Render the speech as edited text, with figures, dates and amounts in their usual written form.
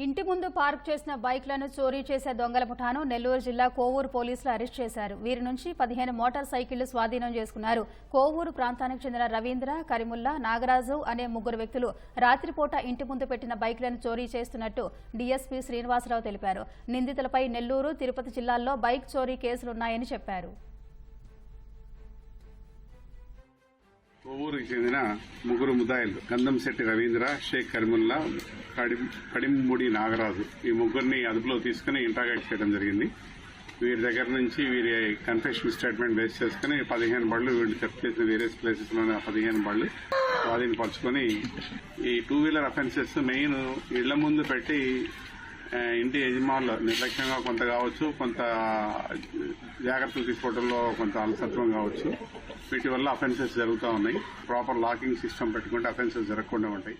ఇంటి ముందు పార్క్ చేసిన బైక్లను చోరీ చేసే దొంగల ముఠాను నెల్లూరు జిల్లా కోవూరు పోలీసులు అరెస్ట్ చేశారు. వీరి నుంచి 15 మోటార్ సైకిళ్లు స్వాధీనం చేసుకున్నారు. కోవూరు ప్రాంతానికి చెందిన రవీంద్ర, కరీముల్లా, నాగరాజు అనే ముగ్గురు వ్యక్తులు రాత్రిపూట ఇంటి ముందు పెట్టిన బైక్లను చోరీ చేస్తున్నట్టు డీఎస్పీ శ్రీనివాసరావు తెలిపారు. నిందితులపై నెల్లూరు, తిరుపతి జిల్లాల్లో బైక్ చోరీ కేసులున్నాయని చెప్పారు. కోవూరుకి చెందిన ముగ్గురు ముద్దాయిలు గంధంశెట్టి రవీంద్ర, షేక్ కరీముల్లా, కడిముడి నాగరాజు ఈ ముగ్గురిని అదుపులో తీసుకుని ఇంట్రాగేట్ చేయడం జరిగింది. వీరి దగ్గర నుంచి వీరి కన్ఫెషన్ స్టేట్మెంట్ బేస్ చేసుకుని 15 బళ్ళు వీళ్ళు చెక్ చేసిన వేరియస్ ప్లేసెస్ లోనే 15 బళ్ళు స్వాధీనపరుచుకొని ఈ 2 వీలర్ అఫెన్సెస్ మెయిన్ ఇళ్ల ముందు పెట్టి ఇంటి యజమానులు నిర్లక్ష్యంగా కొంత కావచ్చు, కొంత జాగ్రత్తలు తీసుకోవడంలో కొంత అలసత్వం కావచ్చు, వీటి వల్ల అఫెన్సెస్ జరుగుతూ ఉన్నాయి. ప్రాపర్ లాకింగ్ సిస్టమ్ పెట్టుకుంటే అఫెన్సెస్ జరగకుండా ఉంటాయి.